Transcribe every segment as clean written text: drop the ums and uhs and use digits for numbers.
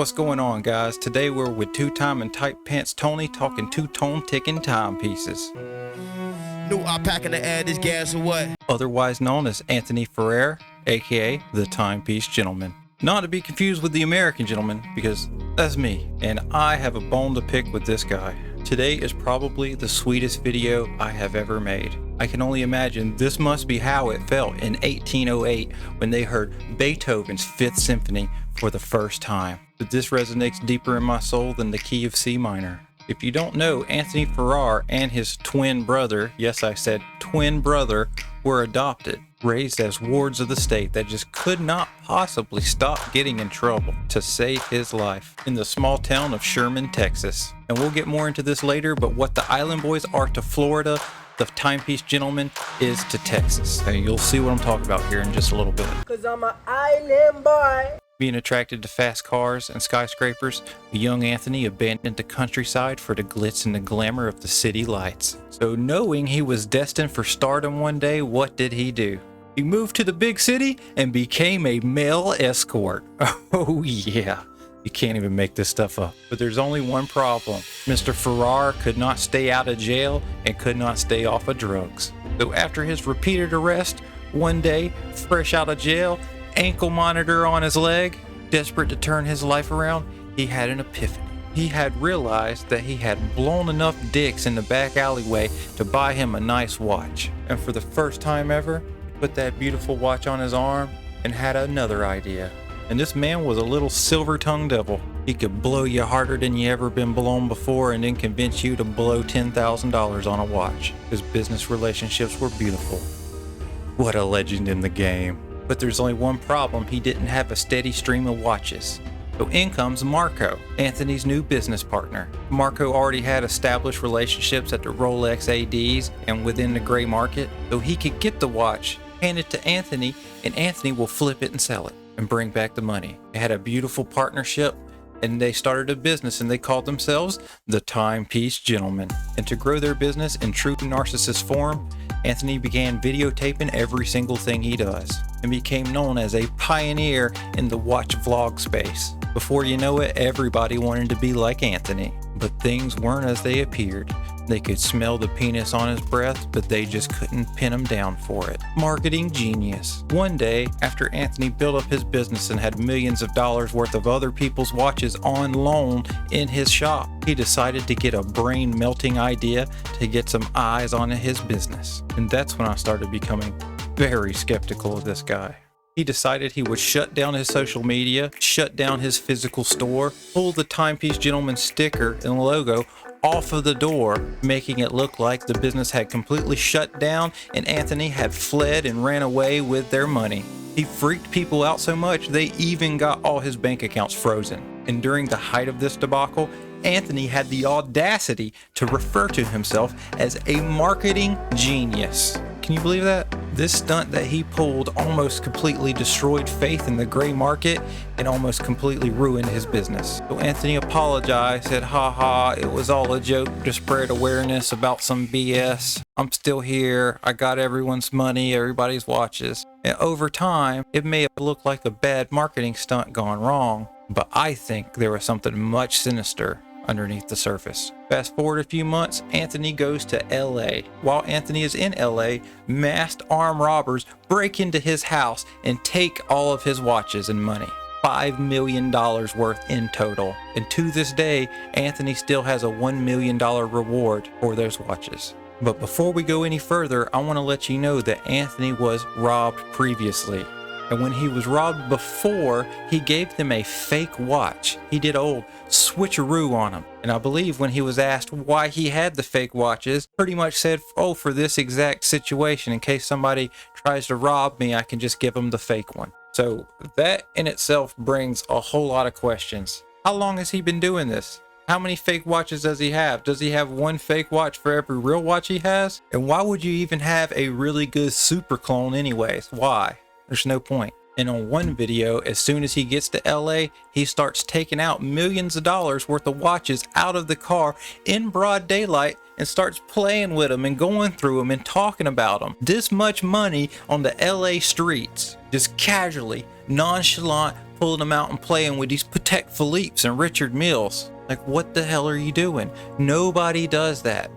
What's going on, guys? Today we're with two-time and tight pants Tony talking two-tone ticking timepieces. New alpaca to add this gas or what? Otherwise known as Anthony Ferrer, aka the Timepiece Gentleman. Not to be confused with the American Gentleman, because that's me, and I have a bone to pick with this guy. Today is probably the sweetest video I have ever made. I can only imagine this must be how it felt in 1808 when they heard Beethoven's Fifth Symphony for the first time. But this resonates deeper in my soul than the key of C minor. If you don't know, Anthony Ferrer and his twin brother, yes I said twin brother, were adopted, raised as wards of the state that just could not possibly stop getting in trouble to save his life in the small town of Sherman, Texas. And we'll get more into this later, but what the Island Boys are to Florida, the Timepiece Gentleman is to Texas. And you'll see what I'm talking about here in just a little bit. Cause I'm an island boy. Being attracted to fast cars and skyscrapers, young Anthony abandoned the countryside for the glitz and the glamour of the city lights. So knowing he was destined for stardom one day, what did he do? He moved to the big city and became a male escort. Oh yeah, you can't even make this stuff up. But there's only one problem. Mr. Ferrer could not stay out of jail and could not stay off of drugs. So after his repeated arrest, one day, fresh out of jail, ankle monitor on his leg, desperate to turn his life around, he had an epiphany. He had realized that he had blown enough dicks in the back alleyway to buy him a nice watch. And for the first time ever, he put that beautiful watch on his arm and had another idea. And this man was a little silver-tongued devil. He could blow you harder than you ever been blown before and then convince you to blow $10,000 on a watch. His business relationships were beautiful. What a legend in the game. But there's only one problem: he didn't have a steady stream of watches. So in comes Marco, Anthony's new business partner. Marco already had established relationships at the Rolex ADs and within the gray market, so he could get the watch, hand it to Anthony, and Anthony will flip it and sell it and bring back the money. They had a beautiful partnership, and they started a business, and they called themselves the Timepiece Gentleman. And to grow their business in true narcissist form, Anthony began videotaping every single thing he does and became known as a pioneer in the watch vlog space. Before you know it, everybody wanted to be like Anthony, but things weren't as they appeared. They could smell the penis on his breath, but they just couldn't pin him down for it. Marketing genius. One day, after Anthony built up his business and had millions of dollars worth of other people's watches on loan in his shop, he decided to get a brain-melting idea to get some eyes on his business. And that's when I started becoming very skeptical of this guy. He decided he would shut down his social media, shut down his physical store, pull the Timepiece Gentleman sticker and logo off of the door, making it look like the business had completely shut down and Anthony had fled and ran away with their money. He freaked people out so much they even got all his bank accounts frozen. And during the height of this debacle, Anthony had the audacity to refer to himself as a marketing genius. Can you believe that? This stunt that he pulled almost completely destroyed faith in the gray market and almost completely ruined his business. So Anthony apologized, said, haha, it was all a joke to spread awareness about some BS. I'm still here. I got everyone's money, everybody's watches. And over time, it may have looked like a bad marketing stunt gone wrong, but I think there was something much sinister underneath the surface. Fast forward a few months, Anthony goes to LA. While Anthony is in LA, masked armed robbers break into his house and take all of his watches and money. $5 million worth in total. And to this day, Anthony still has a $1 million reward for those watches. But before we go any further, I want to let you know that Anthony was robbed previously. And when he was robbed before, he gave them a fake watch. He did old switcheroo on them. And I believe when he was asked why he had the fake watches, pretty much said, oh, for this exact situation, in case somebody tries to rob me, I can just give them the fake one. So that in itself brings a whole lot of questions. How long has he been doing this? How many fake watches does he have? Does he have one fake watch for every real watch he has? And why would you even have a really good super clone anyways? Why? There's no point. And on one video, as soon as he gets to LA, he starts taking out millions of dollars worth of watches out of the car in broad daylight and starts playing with them and going through them and talking about them. This much money on the LA streets, just casually, nonchalant, pulling them out and playing with these Patek Philippe's and Richard Milles. Like, what the hell are you doing? Nobody does that.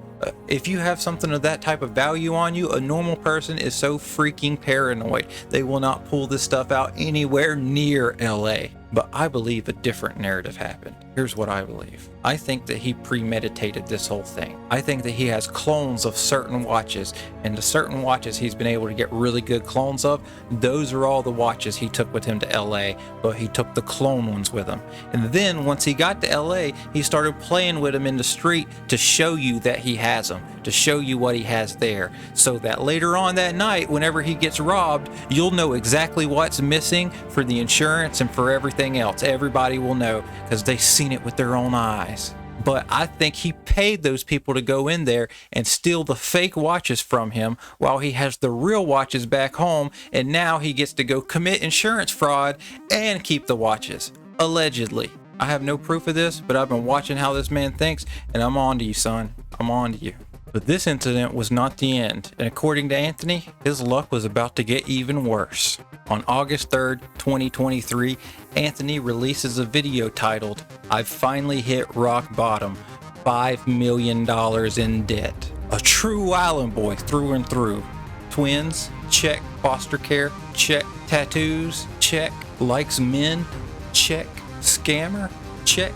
If you have something of that type of value on you, a normal person is so freaking paranoid. They will not pull this stuff out anywhere near LA. But I believe a different narrative happened. Here's what I believe. I think that he premeditated this whole thing. I think that he has clones of certain watches, and the certain watches he's been able to get really good clones of, those are all the watches he took with him to LA, but he took the clone ones with him. And then once he got to LA, he started playing with them in the street to show you that he has them, to show you what he has there, so that later on that night, whenever he gets robbed, you'll know exactly what's missing for the insurance and for everything else. Everybody will know because they've seen it with their own eyes. But I think he paid those people to go in there and steal the fake watches from him while he has the real watches back home, and now he gets to go commit insurance fraud and keep the watches. Allegedly. I have no proof of this, but I've been watching how this man thinks, and I'm on to you, son. I'm on to you. But this incident was not the end, and according to Anthony, his luck was about to get even worse. On August 3rd, 2023, Anthony releases a video titled, "I've finally hit rock bottom, $5 million in debt." A true island boy through and through. Twins, check. Foster care, check. Tattoos, check. Likes men, check. Scammer, check.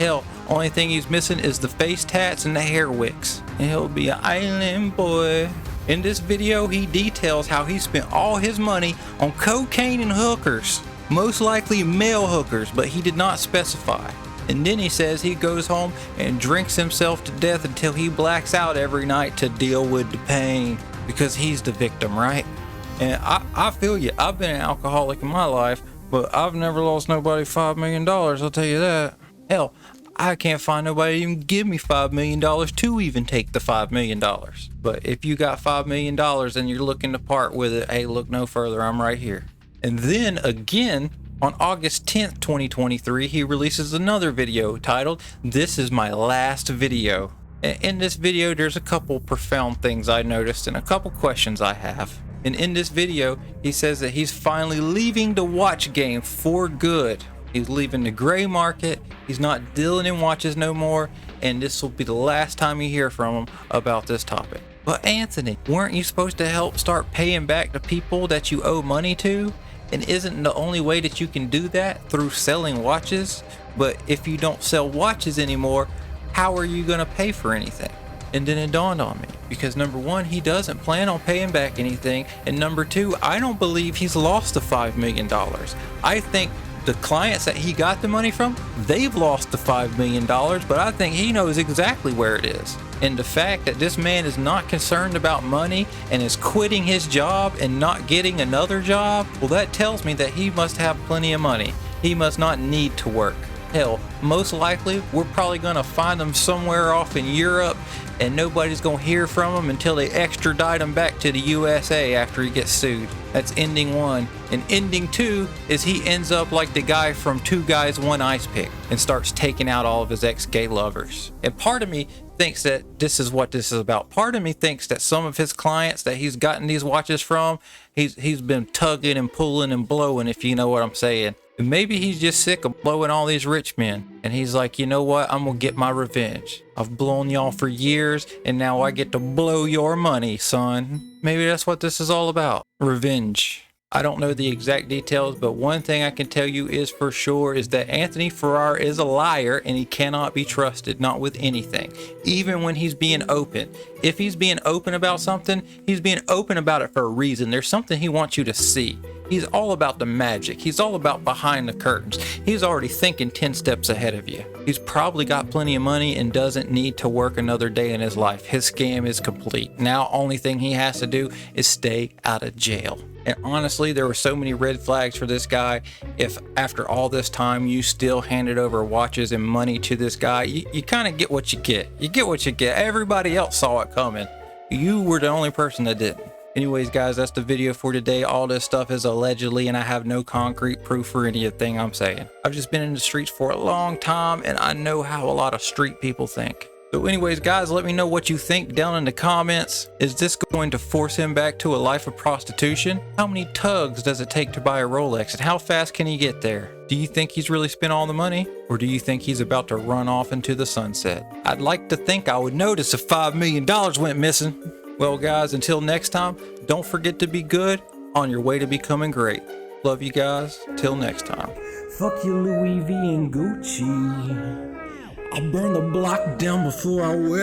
Hell, only thing he's missing is the face tats and the hair wicks, and he'll be an island boy. In this video, he details how he spent all his money on cocaine and hookers, most likely male hookers, but he did not specify. And then he says he goes home and drinks himself to death until he blacks out every night to deal with the pain, because he's the victim, right? And I feel you. I've been an alcoholic in my life, but I've never lost nobody $5 million, I'll tell you that. Hell, I can't find nobody to even give me $5 million to even take the $5 million. But if you got $5 million and you're looking to part with it, hey, look no further, I'm right here. And then again, on August 10th, 2023, he releases another video titled, "This is my last video." In this video, there's a couple profound things I noticed and a couple questions I have. And in this video, he says that he's finally leaving the watch game for good. He's leaving the gray market, he's not dealing in watches no more, and this will be the last time you hear from him about this topic. But Anthony, weren't you supposed to help start paying back the people that you owe money to? And isn't the only way that you can do that through selling watches? But if you don't sell watches anymore, how are you gonna pay for anything? And then it dawned on me, because number one, he doesn't plan on paying back anything, and number two, I don't believe he's lost the $5 million. I think the clients that he got the money from, they've lost the $5 million, but I think he knows exactly where it is. And the fact that this man is not concerned about money and is quitting his job and not getting another job, well, that tells me that he must have plenty of money. He must not need to work. Hell, most likely, we're probably gonna find him somewhere off in Europe, and nobody's gonna hear from him until they extradite him back to the USA after he gets sued. That's ending one. And ending two is he ends up like the guy from Two Guys, One Ice Pick and starts taking out all of his ex-gay lovers. And part of me thinks that this is what this is about. Part of me thinks that some of his clients that he's gotten these watches from, he's been tugging and pulling and blowing, if you know what I'm saying. And maybe he's just sick of blowing all these rich men. And he's like, you know what? I'm gonna get my revenge. I've blown y'all for years, and now I get to blow your money, son. Maybe that's what this is all about. Revenge. I don't know the exact details, but one thing I can tell you is for sure is that Anthony Ferrara is a liar, and he cannot be trusted, not with anything, even when he's being open. If he's being open about something, he's being open about it for a reason. There's something he wants you to see. He's all about the magic. He's all about behind the curtains. He's already thinking 10 steps ahead of you. He's probably got plenty of money and doesn't need to work another day in his life. His scam is complete. Now, only thing he has to do is stay out of jail. And honestly, there were so many red flags for this guy. If after all this time you still handed over watches and money to this guy, you kind of get what you get. You get what you get. Everybody else saw it coming. You were the only person that didn't. Anyways, guys, that's the video for today. All this stuff is allegedly, and I have no concrete proof for anything I'm saying. I've just been in the streets for a long time, and I know how a lot of street people think. So anyways, guys, let me know what you think down in the comments. Is this going to force him back to a life of prostitution? How many tugs does it take to buy a Rolex, and how fast can he get there? Do you think he's really spent all the money, or do you think he's about to run off into the sunset? I'd like to think I would notice if $5 million went missing. Well, guys, until next time, don't forget to be good on your way to becoming great. Love you guys. Till next time. Fuck your Louis V and Gucci. I burn the block down before I wear